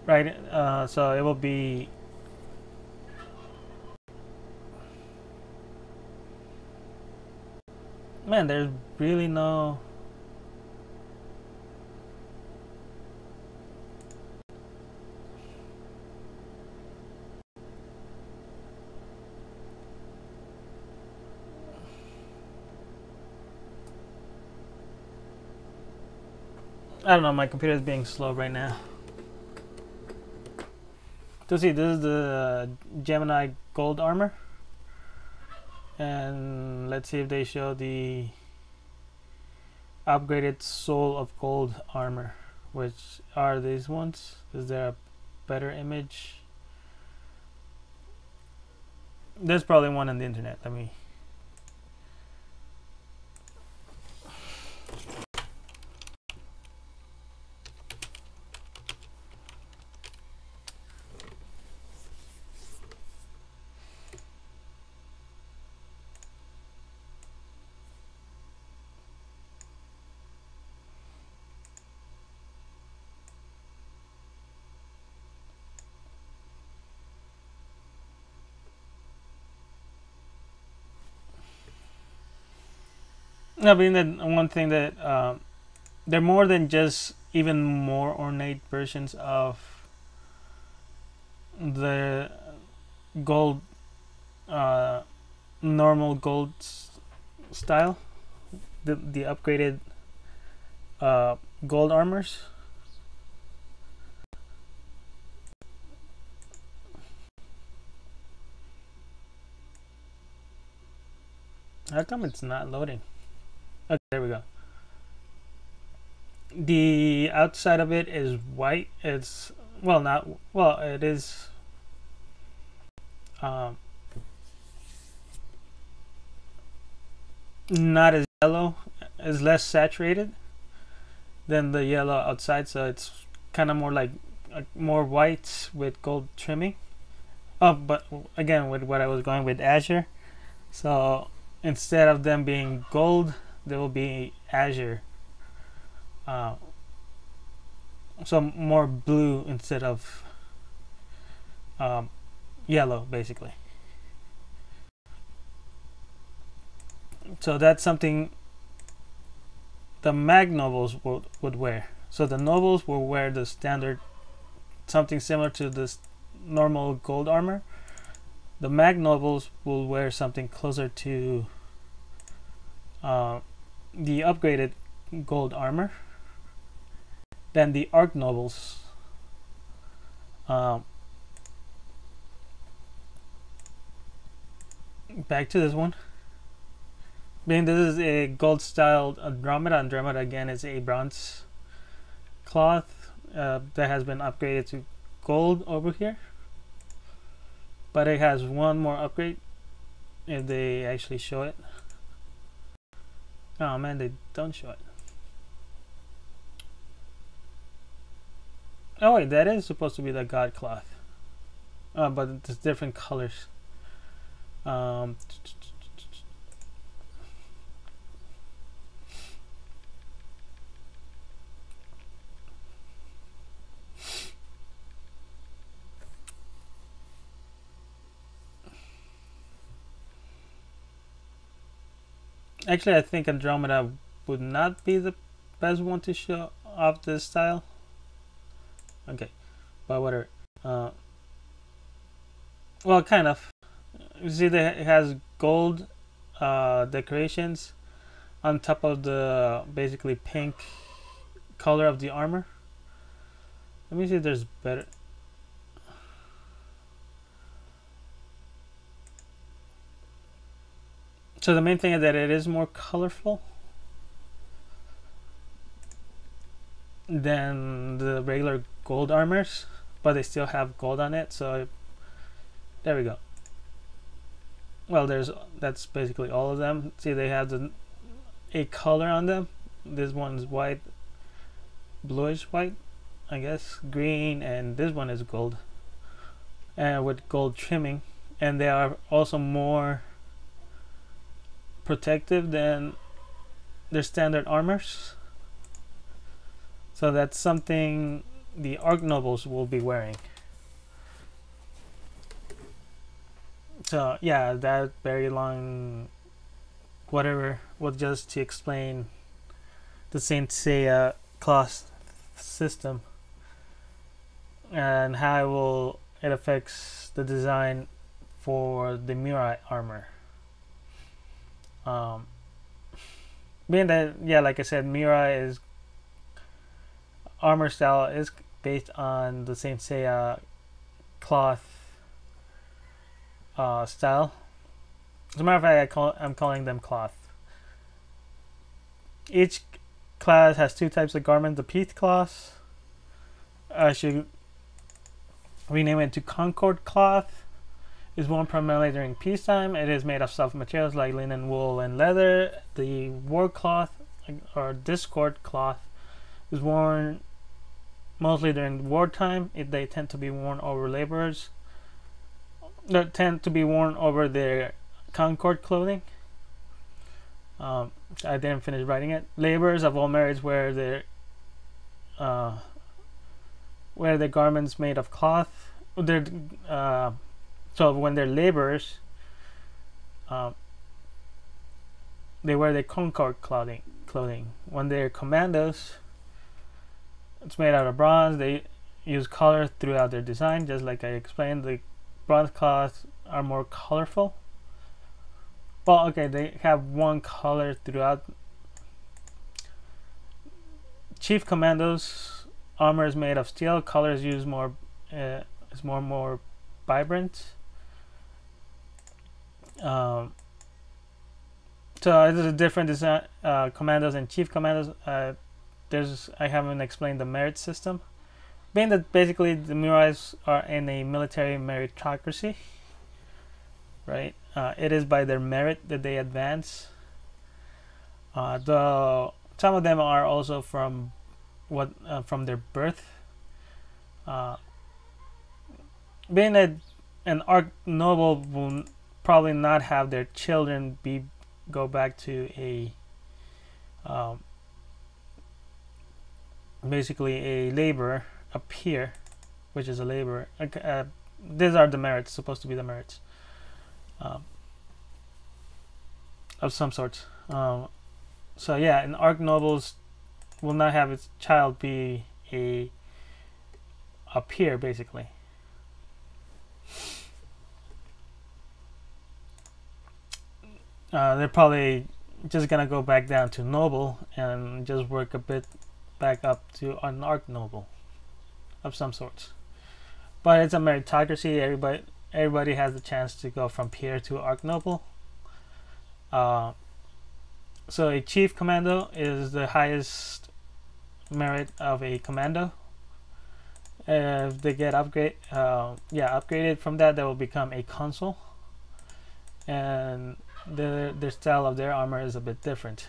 Right, so it will be man, there's really no I don't know, my computer is being slow right now. So see, this is the Gemini gold armor. And let's see if they show the upgraded Soul of Gold armor, which are these ones. Is there a better image? There's probably one on the internet. Let me. I mean, that one thing that they're more than just even more ornate versions of the gold, uh, normal gold style, the upgraded gold armors. How come it's not loading? Okay, there we go. The outside of it is white. It's well, not well. It is. Um, Not as yellow. It's less saturated than the yellow outside, so it's kind of more like more white with gold trimming. Oh, but again, with what I was going with azure. So instead of them being gold, they will be azure. Uh, so more blue instead of um, yellow, basically. So that's something the mag nobles would wear. So the nobles will wear the standard, something similar to this normal gold armor. The mag nobles will wear something closer to the upgraded gold armor. Then the arch nobles back to this one. Being this is a gold styled Andromeda. Andromeda again is a bronze cloth that has been upgraded to gold over here. But it has one more upgrade if they actually show it. Oh man, they don't show it. Oh wait, that is supposed to be the god cloth. But it's different colors. Actually, I think Andromeda would not be the best one to show off this style. Okay, but whatever. Well, kind of. You see that it has gold decorations on top of the basically pink color of the armor. Let me see if there's better. So the main thing is that it is more colorful than the regular gold armors, but they still have gold on it. So there we go. Well, that's basically all of them. See, they have a color on them. This one's white, bluish white, I guess, green, and this one is gold, and with gold trimming. And they are also more protective than their standard armors. So that's something the arch nobles will be wearing. So yeah, that very long whatever was just to explain the Saint Seiya class system and how it affects the design for the Murai armor. Being that, yeah, like I said, Murai is armor style is based on the Saint Seiya cloth style. As a matter of fact, I'm calling them cloth. Each class has two types of garment. The peace cloth, I should rename it to Concord cloth, is worn primarily during peacetime. It is made of soft materials like linen, wool, and leather. The war cloth, or discord cloth, is worn mostly during wartime. They tend to be worn over laborers. They tend to be worn over their Concord clothing. I didn't finish writing it. Laborers of all merits wear their garments made of cloth. So when they're laborers, they wear their Concord clothing. When they're commandos, it's made out of bronze. They use color throughout their design, just like I explained. The bronze cloths are more colorful. Well, okay, they have one color throughout. Chief Commandos armor is made of steel. Color is used more. Is more vibrant. So there's a different design. Commandos and Chief Commandos. I haven't explained the merit system. Being that basically the Murais are in a military meritocracy, right? It is by their merit that they advance. Though some of them are also from their birth. Being that an arch noble will probably not have their children go back to a basically a laborer, a peer, which is a laborer. These are the merits, supposed to be the merits of some sort. So yeah, an arch nobles will not have its child be a peer, basically. They're probably just gonna go back down to noble and just work a bit back up to an arch noble of some sort. But it's a meritocracy. Everybody has the chance to go from peer to arch noble. So a chief commando is the highest merit of a commando. If they get upgraded from that, they will become a consul, and their style of their armor is a bit different.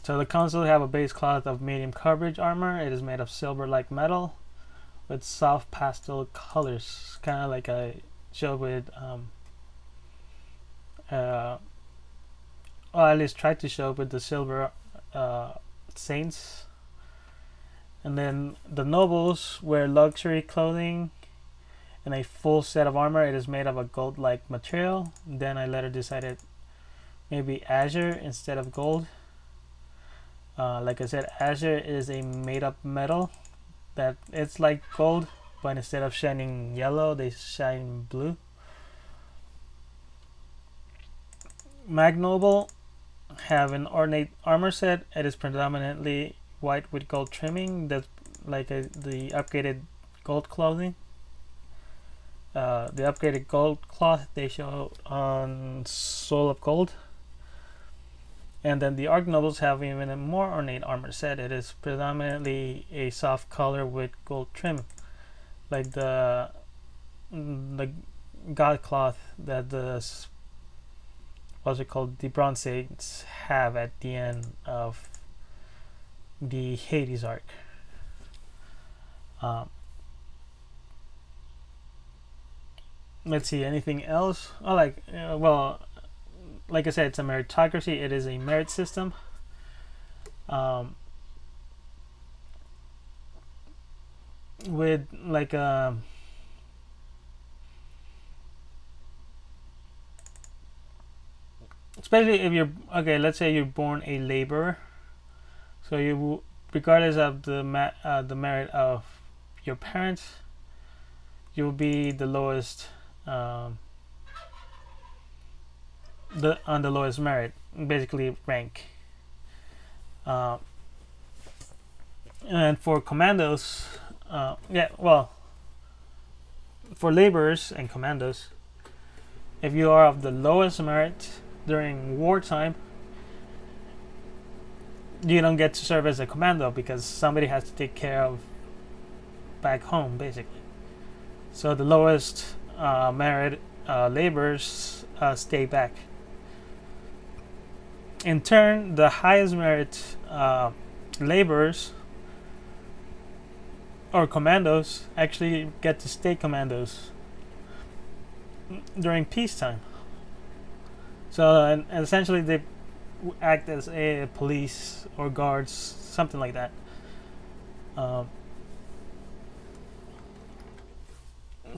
So the consul have a base cloth of medium coverage armor. It is made of silver-like metal with soft pastel colors, kind of like I showed with well, at least tried to show with the silver saints. And then the nobles wear luxury clothing and a full set of armor. It is made of a gold-like material. Then I later decided maybe azure instead of gold. Like I said, azure is a made-up metal that it's like gold, but instead of shining yellow, they shine blue. Magnoble have an ornate armor set. It is predominantly white with gold trimming. That's like the upgraded gold clothing. The upgraded gold cloth they show on Soul of Gold. And then the arch nobles have even a more ornate armor set. It is predominantly a soft color with gold trim, like the god cloth that the what's it called, the Bronze Saints have at the end of the Hades arc. Let's see, anything else? Oh, well, like I said, it's a meritocracy. It is a merit system. With like especially if you're let's say you're born a laborer, so you, regardless of the merit of your parents, you'll be the lowest on the lowest merit, basically rank. And for commandos, for laborers and commandos, If you are of the lowest merit during wartime, you don't get to serve as a commando because somebody has to take care of back home, basically. So the lowest merit laborers stay back. In turn, the highest merit laborers or commandos actually get to stay commandos during peacetime. So and essentially they act as a police or guards, something like that.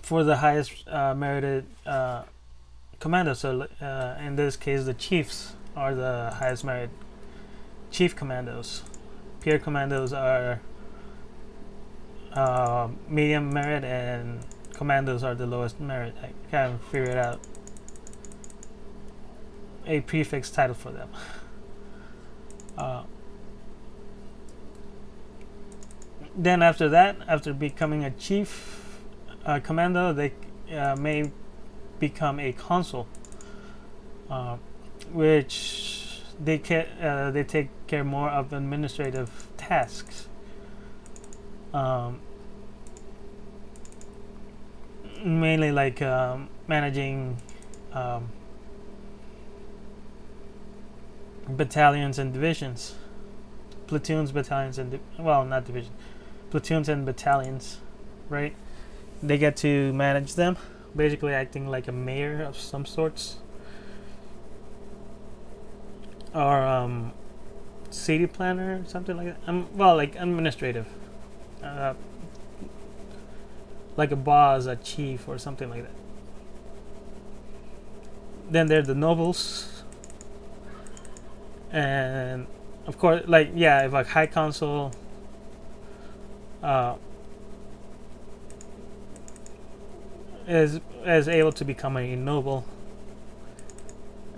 For the highest merited commando. So in this case, the chiefs are the highest merit chief commandos. Peer commandos are medium merit, and commandos are the lowest merit. I kind of figured out a prefix title for them. Then after that, after becoming a chief commando, they may become a consul, which they take care more of administrative tasks. Mainly like managing battalions and divisions, platoons, battalions, and well, not division, platoons and battalions, right? They get to manage them, basically acting like a mayor of some sorts, or city planner, something like that. Well, like administrative, like a boss, a chief, or something like that. Then there's the nobles, and of course, like yeah, if a high consul is able to become a noble.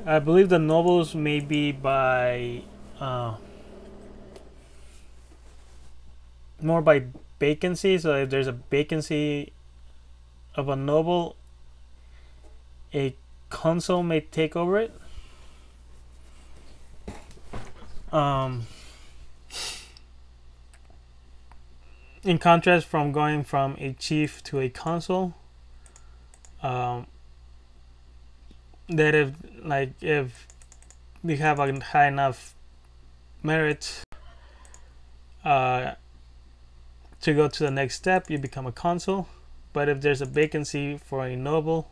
I believe the nobles may be by more by vacancy. So if there's a vacancy of a noble, a consul may take over it. In contrast, from going from a chief to a consul, that if you have a high enough merit to go to the next step, you become a consul. But if there's a vacancy for a noble,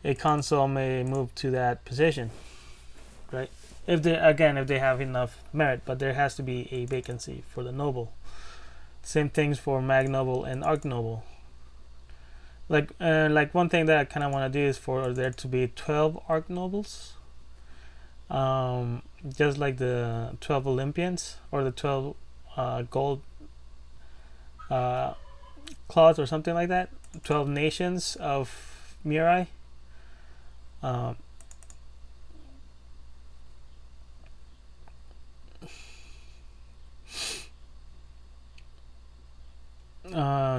a consul may move to that position, right? If they have enough merit, but there has to be a vacancy for the noble. Same things for mag noble and arch noble. Like one thing that I kind of want to do is for there to be 12 arch nobles, just like the 12 Olympians or the 12 gold claws or something like that. 12 nations of Murai.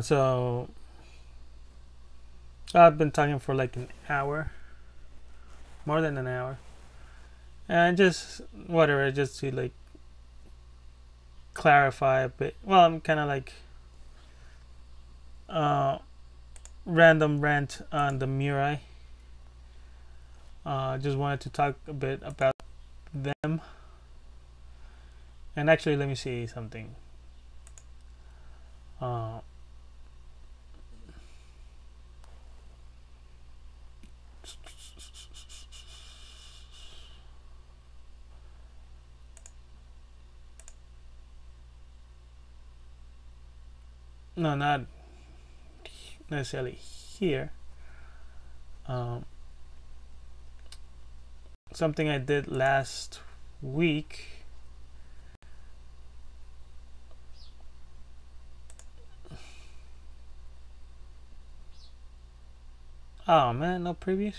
So I've been talking for like an hour, more than an hour, and just whatever, just to like clarify a bit. Well, I'm kind of like random rant on the Murai. Just wanted to talk a bit about them. And actually, let me see something. No, not necessarily here. Something I did last week. Oh man, no previews.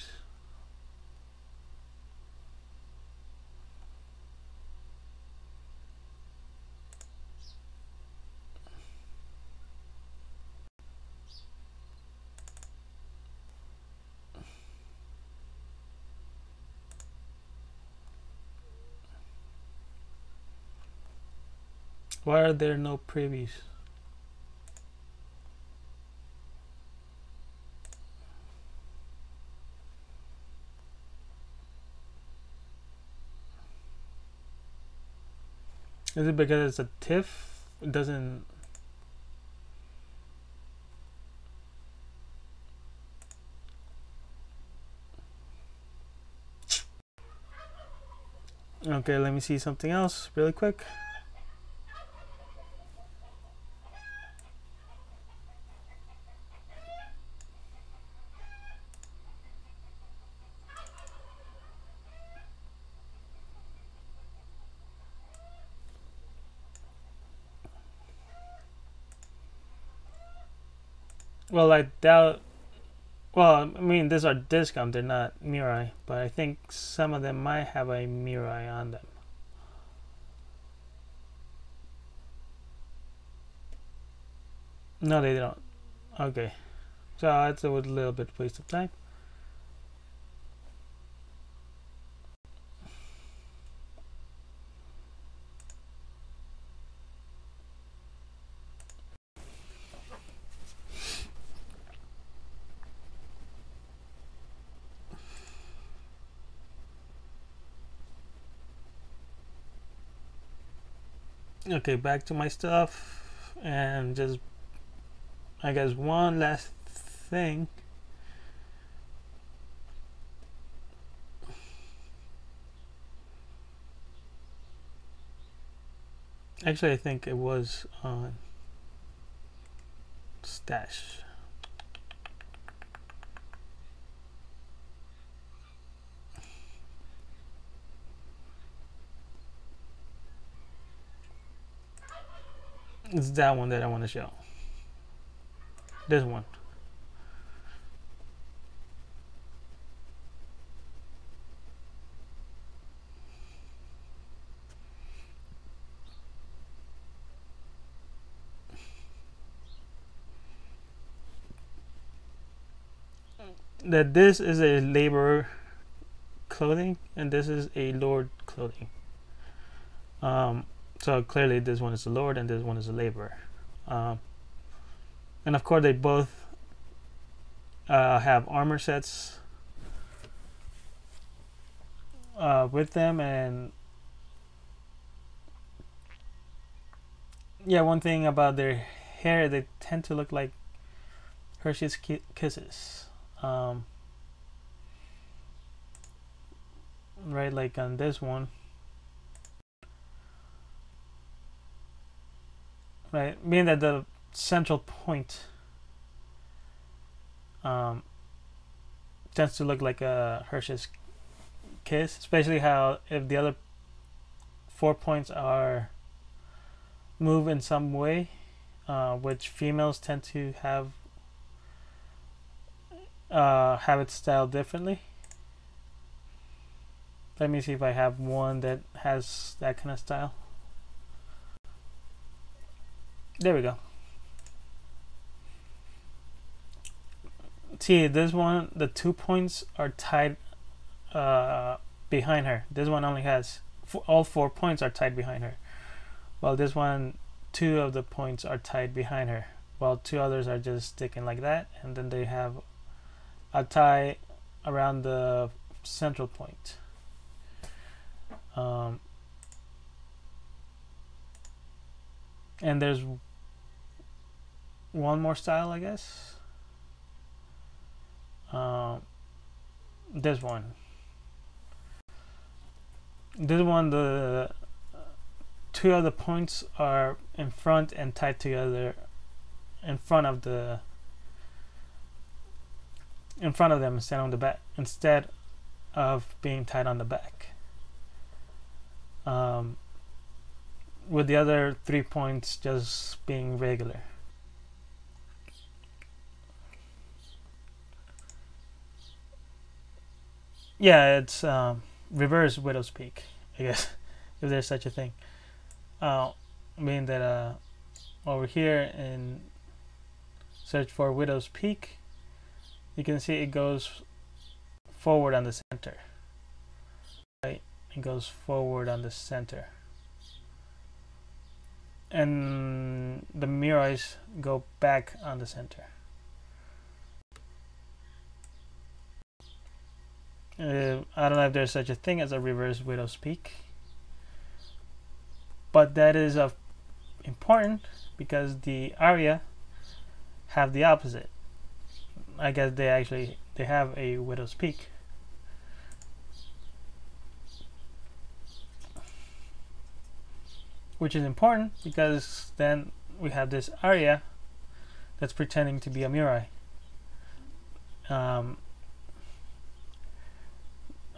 Why are there no previews? Is it because it's a TIFF? It doesn't. Okay, let me see something else really quick. Well, I doubt. Well, I mean, these are discount, they're not Murai, but I think some of them might have a Murai on them. No, they don't. Okay, so that's a little bit waste of time. Okay, back to my stuff, and just I guess one last thing. Actually, I think it was on stash. It's that one that I want to show. This one. That this is a laborer clothing and this is a lord clothing. So clearly this one is a lord and this one is a laborer. And of course they both have armor sets with them. And yeah, one thing about their hair, they tend to look like Hershey's Kisses. Right, like on this one. Right, meaning that the central point tends to look like a Hershey's Kiss, especially how if the other 4 points are moved in some way, which females tend to have it styled differently. Let me see if I have one that has that kind of style. There we go. See, this one, the 2 points are tied behind her. This one only has all 4 points are tied behind her, while this one, 2 of the points are tied behind her, while 2 others are just sticking like that, and then they have a tie around the central point. And there's one more style, I guess. This one. This one, the 2 of the points are in front and tied together in front of them instead on the back, instead of being tied on the back. With the other 3 points just being regular. Yeah, it's reverse Widow's Peak, I guess, if there's such a thing. Meaning that over here in search for Widow's Peak, you can see it goes forward on the center. Right? It goes forward on the center. and the Murais go back on the center. I don't know if there's such a thing as a reverse widow's peak, but that is important because the Arya have the opposite. I guess they have a widow's peak. Which is important because then we have this Arya that's pretending to be a Murai.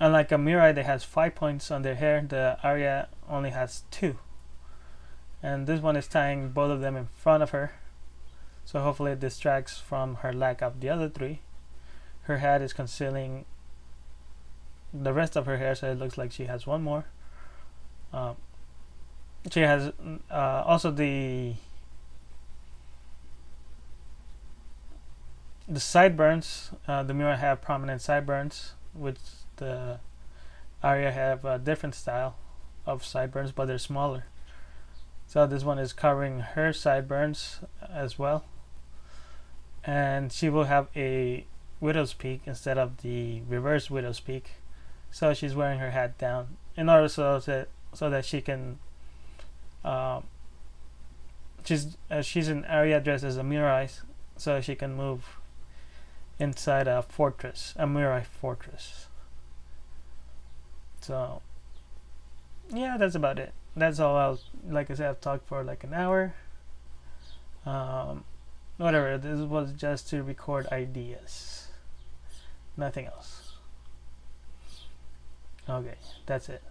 Unlike a Murai that has 5 points on their hair, the Arya only has 2. And this one is tying both of them in front of her, so hopefully it distracts from her lack of the other 3. Her hat is concealing the rest of her hair, so it looks like she has one more. She has also the sideburns. The Murai have prominent sideburns, which the Arya have a different style of sideburns, but they're smaller. So this one is covering her sideburns as well, and she will have a widow's peak instead of the reverse widow's peak. So she's wearing her hat down in order so that she can. She's an Arya dressed as a Murai, so she can move inside a fortress, a Murai fortress. So yeah, that's about it. That's all. Like I said, I've talked for like an hour. Whatever. This was just to record ideas, nothing else. Okay, that's it.